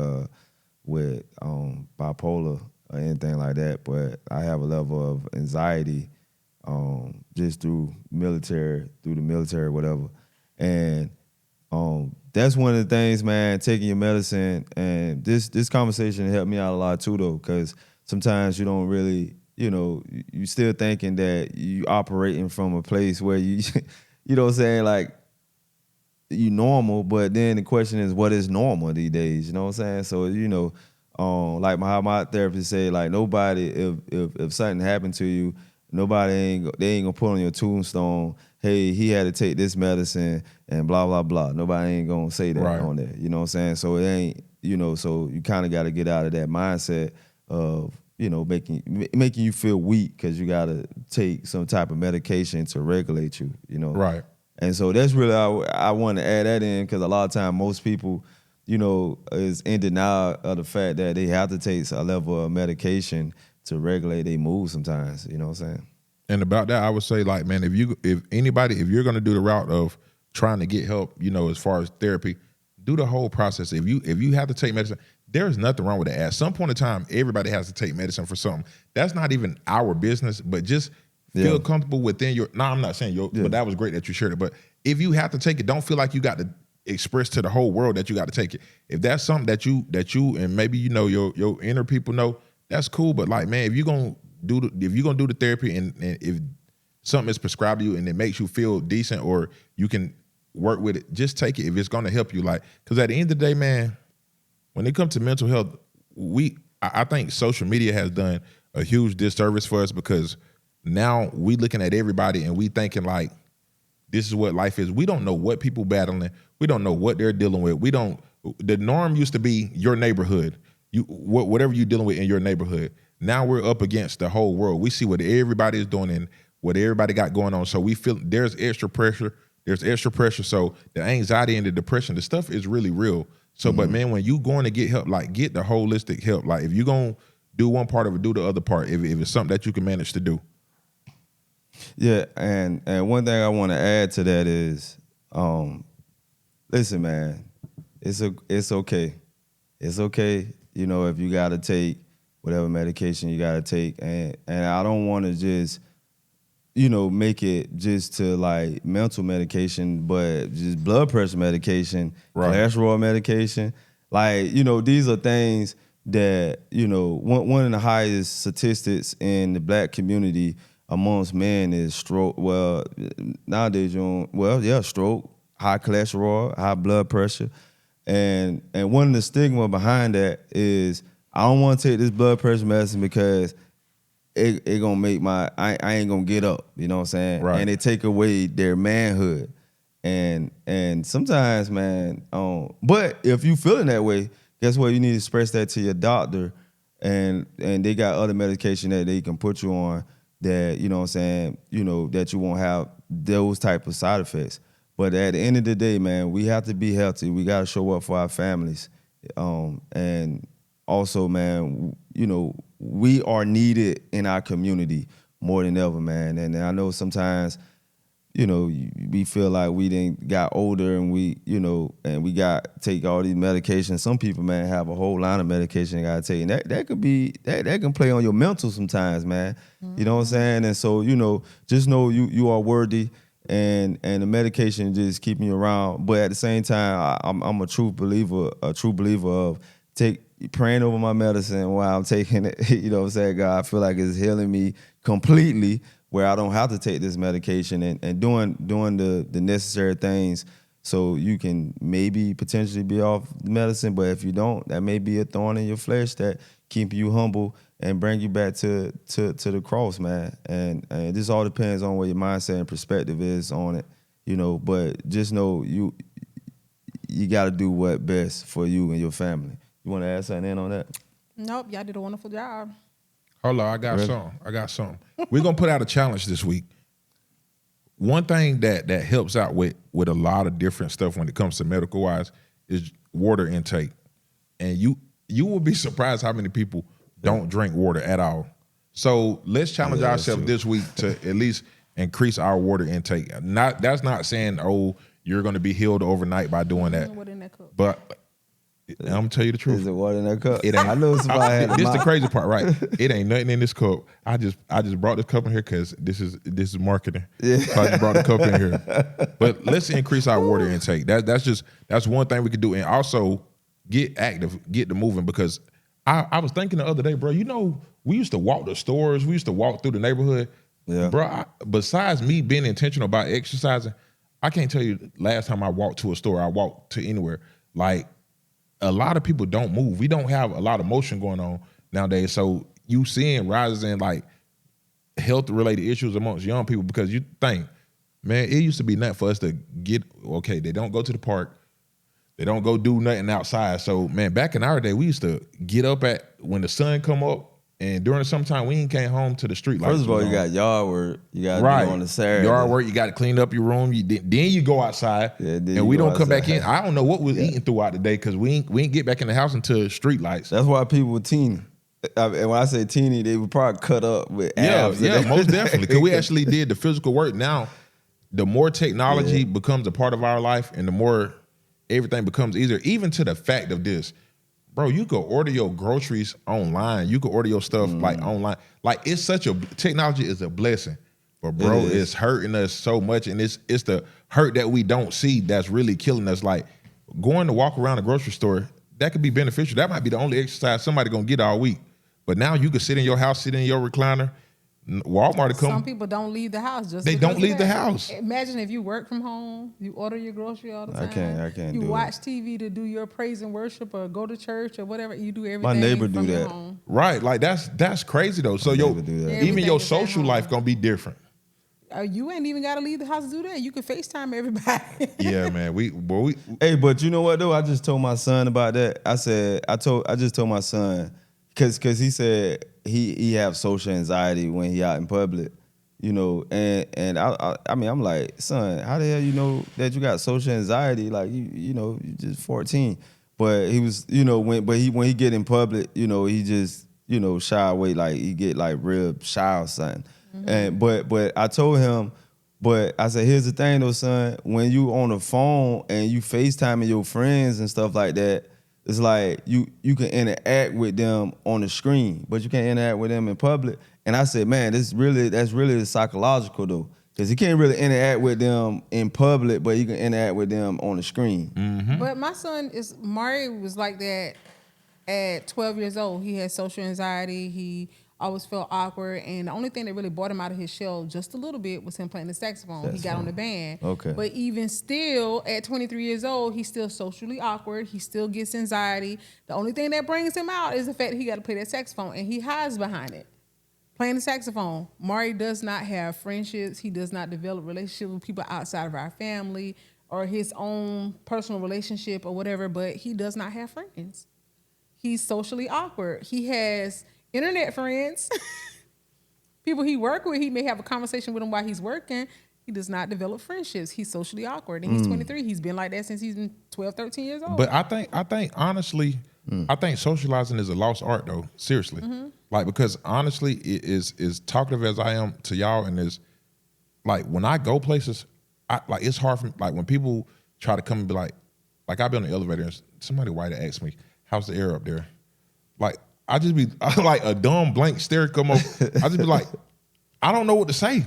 bipolar or anything like that, but I have a level of anxiety just through the military, whatever. And that's one of the things, man, taking your medicine. And this conversation helped me out a lot too, though, because sometimes you don't really, you know, you still thinking that you operating from a place where you, you know what I'm saying, like, you normal, but then the question is, what is normal these days? You know what I'm saying? So, you know, like how my therapist say, like, nobody, if something happened to you, they ain't gonna put on your tombstone, hey, he had to take this medicine and blah, blah, blah. Nobody ain't gonna say that on there. You know what I'm saying? So it ain't, you know, so you kind of got to get out of that mindset of, you know, making you feel weak because you got to take some type of medication to regulate you, you know? Right. And so that's really, I want to add that in because a lot of time most people, you know, is in denial of the fact that they have to take a level of medication to regulate their mood sometimes, you know what I'm saying? And about that, I would say, like, man, if you're gonna do the route of trying to get help, as far as therapy, do the whole process. If you have to take medicine, there's nothing wrong with that. At some point in time, everybody has to take medicine for something. That's not even our business, but just feel comfortable within your. No, I'm not saying but that was great that you shared it. But if you have to take it, don't feel like you got to express to the whole world that you got to take it. If that's something that you and maybe your inner people know, that's cool. But like, man, if you're gonna do the therapy and if something is prescribed to you and it makes you feel decent or you can work with it, just take it if it's gonna help you. Like, because at the end of the day, man, when it comes to mental health, I think social media has done a huge disservice for us, because now we looking at everybody and we thinking like this is what life is. We don't know what people battling. We don't know what they're dealing with. The norm used to be your neighborhood. Whatever you're dealing with in your neighborhood. Now we're up against the whole world. We see what everybody is doing and what everybody got going on. So we feel there's extra pressure. So the anxiety and the depression, the stuff is really real. So, but man, when you going to get help, like get the holistic help. Like if you going to do one part of it, do the other part. If it's something that you can manage to do. Yeah, and one thing I want to add to that is, listen, man, it's okay. It's okay, if you got to take whatever medication you got to take. And I don't want to just, make it just to like mental medication, but just blood pressure medication, cholesterol medication. Like, these are things that, one of the highest statistics in the black community amongst men is stroke. Well, nowadays, stroke, high cholesterol, high blood pressure. And one of the stigma behind that is I don't want to take this blood pressure medicine because it gonna make I ain't gonna get up, you know what I'm saying? Right. And it take away their manhood. And sometimes, man, but if you feeling that way, guess what? You need to express that to your doctor, and they got other medication that they can put you on that, you know what I'm saying, that you won't have those type of side effects. But at the end of the day, man, we have to be healthy. We got to show up for our families. And also, man, we are needed in our community more than ever, man. And I know sometimes, we feel like we didn't got older and we got to take all these medications. Some people, man, have a whole line of medication they got to take. And that could be, that can play on your mental sometimes, man. Mm-hmm. You know what I'm saying? And so, just know you are worthy. And the medication just keeping you around, but at the same time, I'm a true believer of praying over my medicine while I'm taking it. You know what I'm saying? God, I feel like it's healing me completely, where I don't have to take this medication and doing the necessary things so you can maybe potentially be off the medicine. But if you don't, that may be a thorn in your flesh that keep you humble and bring you back to the cross, man. And this all depends on where your mindset and perspective is on it, But just know you got to do what best for you and your family. You want to add something in on that? Nope, y'all did a wonderful job. Hold on, I got something. We're gonna put out a challenge this week. One thing that helps out with a lot of different stuff when it comes to medical wise is water intake, and you will be surprised how many people don't drink water at all. So let's challenge ourselves this week to at least increase our water intake. That's not saying, you're going to be healed overnight by doing that. What in that cup? But I'm gonna tell you the truth. Is it water in that cup? It ain't. I know somebody had this is the crazy part, right? It ain't nothing in this cup. I just brought this cup in here because this is marketing. Yeah. So I just brought the cup in here. But let's increase our water intake. That's one thing we could do, and also get active, get to moving. Because I was thinking the other day, bro. We used to walk the stores. We used to walk through the neighborhood. Yeah, bro. Besides me being intentional about exercising, I can't tell you last time I walked to a store. I walked to anywhere. Like, a lot of people don't move. We don't have a lot of motion going on nowadays. So you seeing rises in like health related issues amongst young people, because you think, man, it used to be nothing for us to get, okay, they don't go to the park. They don't go do nothing outside. So, man, back in our day, we used to get up when the sun come up, and during the summertime, we ain't came home to the street. First of all, you got yard work. You got to do on the Saturday. Yard work, you got to clean up your room. Then you go outside, and we don't come back in. I don't know what we're eating throughout the day, because we ain't get back in the house until street lights. That's why people were teeny. And when I say teeny, they would probably cut up with abs. Yeah, most definitely, because we actually did the physical work. Now, the more technology becomes a part of our life and the more everything becomes easier, even to the fact of this, bro, you could order your groceries online. You could order your stuff like online. Like it's such a, technology is a blessing. But bro, it's hurting us so much. And it's the hurt that we don't see that's really killing us. Like going to walk around the grocery store, that could be beneficial. That might be the only exercise somebody gonna get all week. But now you can sit in your house, sit in your recliner, Walmart to come. Some people don't leave the house. They don't leave the house. Imagine if you work from home, you order your grocery all the time. I can't You do watch it. TV to do your praise and worship or go to church or whatever. You do everything. My neighbor from do your that. home. Right, like that's crazy though. So neighbor do that. even Everything your is at social home. life gonna be different. You ain't even got to leave the house to do that. You can FaceTime everybody. Yeah, man. We Hey, but you know what though? I just told my son about that. I just told my son because he said he have social anxiety when he out in public, you know, and I mean I'm like, son, how the hell you know that you got social anxiety? Like you know you just 14, but he was when he get in public, you know he just shy away, like he get like real shy or something. And but I told him. But I said, here's the thing though, son. When you on the phone and you FaceTiming your friends and stuff like that, it's like you can interact with them on the screen, but you can't interact with them in public. And I said, man, that's really psychological though. Because you can't really interact with them in public, but you can interact with them on the screen. But my son Mari was like that at 12 years old. He had social anxiety. He always felt awkward, and the only thing that really brought him out of his shell just a little bit was him playing the saxophone. He got on the band. Okay. But even still, at 23 years old, he's still socially awkward. He still gets anxiety. The only thing that brings him out is the fact that he got to play that saxophone, and he hides behind it. Playing the saxophone. Mari does not have friendships. He does not develop relationships with people outside of our family or his own personal relationship or whatever, but he does not have friends. He's socially awkward. He has internet friends, people he work with. He may have a conversation with them while he's working. He does not develop friendships. He's socially awkward. And he's 23. He's been like that since he's been 12, 13 years old. But I think honestly, I think socializing is a lost art though. Seriously. Like, because honestly, it is talkative as I am to y'all, and is like when I go places, it's hard for me, like when people try to come and be like I'll be on the elevator and somebody white asks me, how's the air up there? Like, I just be like a dumb blank stare come up. I just be like, I don't know what to say.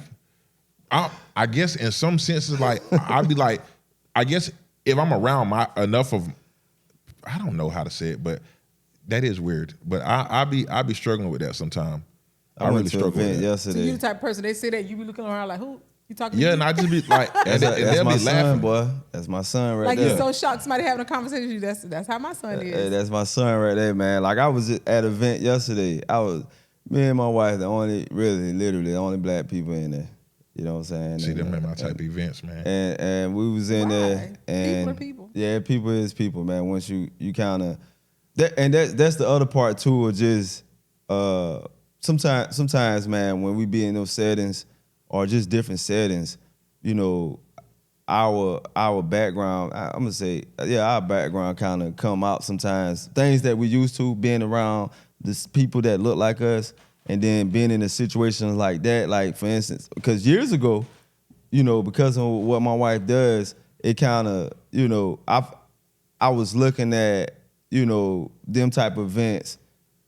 I guess in some senses, like I'd be like, I guess if I'm around enough of, I don't know how to say it, but that is weird. But I be struggling with that sometimes. I really struggle with that. yesterday. So you the type of person, they say that, you be looking around like, who? You talking Yeah, to and me? I just be like, and That's they'll my be son, laughing. boy. That's my son right Like there. you're so shocked somebody having a conversation with you. That's how my son is. Hey, that's my son right there, man. Like I was at an event yesterday. Me and my wife, literally the only black people in there. You know what I'm saying? See, them ain't my type of events, man. And we was in Why? there, and People are people. Yeah, people is people, man. Once you kind of that's the other part too. Of just sometimes, man, when we be in those settings or just different settings, you know, our background, I'm gonna say, our background kind of come out sometimes. Things that we used to, being around the people that look like us, and then being in a situation like that. Like for instance, because years ago, you know, because of what my wife does, it kind of, you know, I was looking at, you know, them type of events.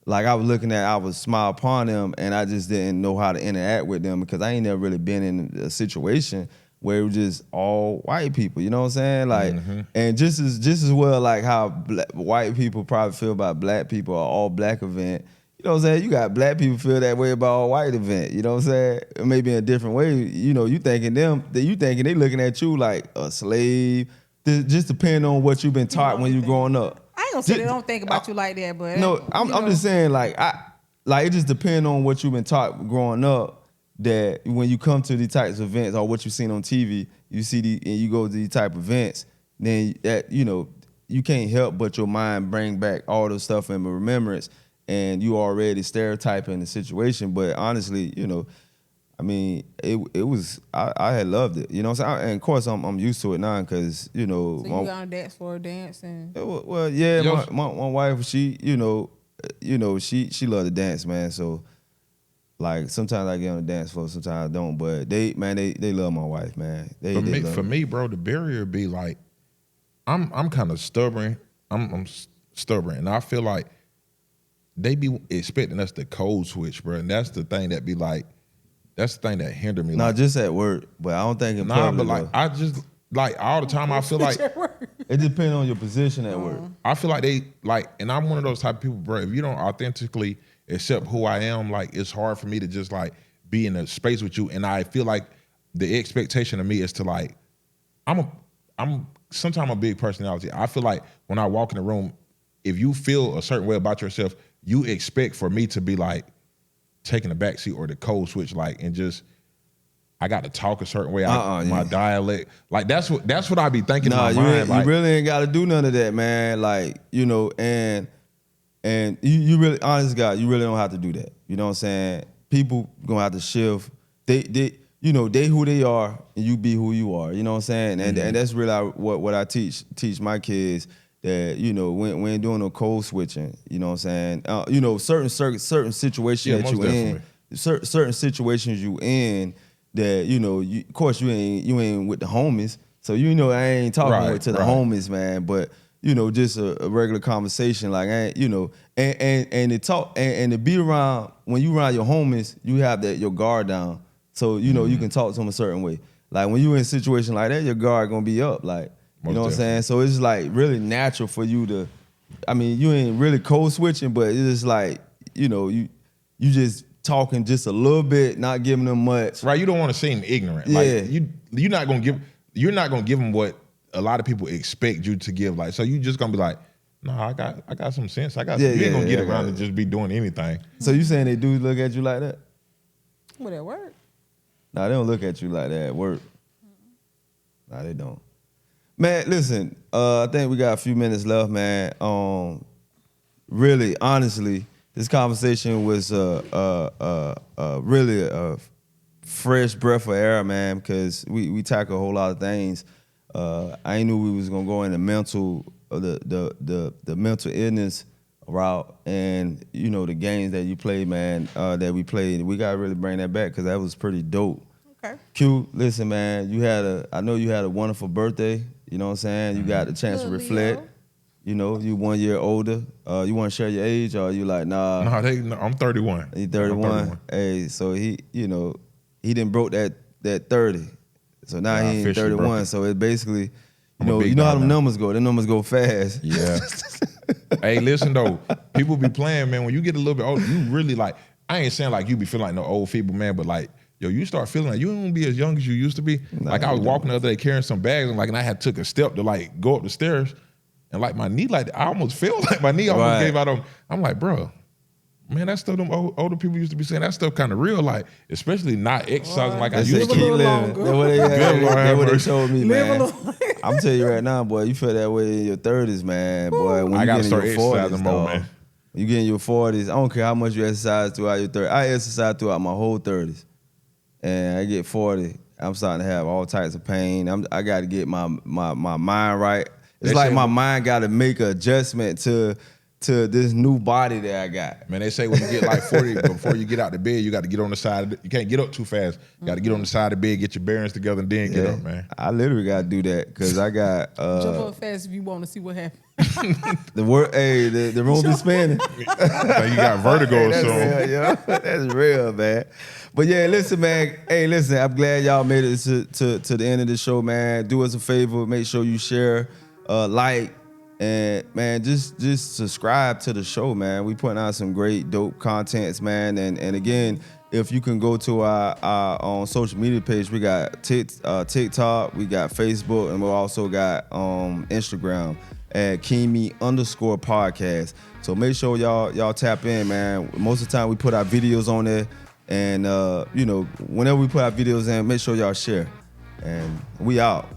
Like I would smile upon them, and I just didn't know how to interact with them because I ain't never really been in a situation where it was just all white people. You know what I'm saying? Like, and just as well, like how white people probably feel about black people or all black event. You know what I'm saying? You got black people feel that way about all white event. You know what I'm saying? Maybe in a different way. You know, you thinking they looking at you like a slave. Just depending on what you've been taught when you growing up. I ain't gonna say they don't think about you like that, but No, I'm just saying like it just depends on what you've been taught growing up. That when you come to these types of events or what you've seen on TV, you see and you go to these type of events, then that, you know, you can't help but your mind bring back all the stuff in remembrance, and you already stereotyping the situation. But honestly, you know, I mean, it was I had loved it. You know what I'm saying? And of course I'm used to it now because, you know. So you got on the dance floor dancing. Well, yeah, my wife, she, you know, she loved to dance, man. So Like sometimes I get on the dance floor, sometimes I don't. But they love my wife, man. For me, bro, the barrier be like, I'm kind of stubborn. I'm stubborn, and I feel like they be expecting us to code switch, bro. And that's the thing that be like, that's the thing that hinder me. Not just at work, but I don't think in public. But like I just like all the time. I feel like it depends on your position at work. I feel like they like, and I'm one of those type of people, bro. If you don't authentically accept who I am, like it's hard for me to just like be in a space with you. And I feel like the expectation of me is to like, sometimes I'm a big personality. I feel like when I walk in the room, if you feel a certain way about yourself, you expect for me to be like taking the backseat or the code switch, like, and just I got to talk a certain way. My dialect, like that's what I be thinking in my mind. You really ain't got to do none of that, man. Like, you know, and you really, honest God, you really don't have to do that. You know what I'm saying? People gonna have to shift. They who they are, and you be who you are. You know what I'm saying? And that's really what I teach my kids, that, you know, we ain't doing no code switching. You know what I'm saying? You know, certain situations that you in, certain situations you in that, you know, of course you ain't with the homies, so you know I ain't talking to the homies, man. But you know, just a regular conversation, like, you know, and to talk and to be around, when you around your homies, you have your guard down. So, you know, you can talk to them a certain way. Like when you in a situation like that, your guard gonna be up. Like, you know what I'm saying? So it's like really natural for you to, I mean, you ain't really code switching, but it's just like, you know, you just talking just a little bit, not giving them much. Right, you don't want to seem ignorant. Yeah. Like you're not gonna give them what a lot of people expect you to give. Like, so you just gonna be like, no, I got some sense. You ain't gonna get around to just be doing anything. So you saying they do look at you like that? Well, at work. Nah, they don't look at you like that at work. Nah, they don't. Man, listen, I think we got a few minutes left, man. Really, honestly, this conversation was really a fresh breath of air, man, because we tackle a whole lot of things. I ain't knew we was gonna go in the mental, the mental illness route, and you know the games that you played, man, that we played. We gotta really bring that back because that was pretty dope. Okay. Q, listen, man, I know you had a wonderful birthday. You know what I'm saying? You got the chance to reflect. Leo. You know, you 1 year older. You want to share your age, or you like, nah? No, I'm 31. He 31. Hey, so he didn't broke that 30. So now he ain't 31. So it basically, you know how them numbers go. Them numbers go fast. Yeah. Hey, listen though, people be playing, man. When you get a little bit older, you really like. I ain't saying like you be feeling like no old feeble man, but like, yo, you start feeling like you don't be as young as you used to be. Nah, like I was walking the other day carrying some bags, and I had took a step to like go up the stairs, and like my knee, like I almost felt like my knee almost gave out on. I'm like, bro, man, that stuff them older people used to be saying, that stuff kind of real, like especially not exercising like I used to. Keep living. That's what they showed me, man. I'm telling you right now, boy, you feel that way in your 30s, man. Boy, when you get in your 40s, more, man. You get in your 40s, I don't care how much you exercise throughout your 30s. I exercise throughout my whole 30s. And I get 40, I'm starting to have all types of pain. I got to get my mind right. It's like my mind got to make an adjustment to this new body that I got. Man, they say when you get like 40, before you get out the bed, you got to get on the side. You can't get up too fast. You got to get on the side of the bed, get your bearings together, and then get up, man. I literally got to do that because I got... jump up fast if you want to see what happens. The room be spinning. You got vertigo or something. Yeah, that's real, man. But yeah, listen, man. Hey, listen, I'm glad y'all made it to the end of the show, man. Do us a favor, make sure you share, like, and man, just subscribe to the show, man. We putting out some great, dope contents, man. And again, if you can go to our on social media page, we got TikTok, we got Facebook, and we also got Instagram at Kimi_podcast. So make sure y'all tap in, man. Most of the time we put our videos on there, and you know, whenever we put our videos in, make sure y'all share. And we out.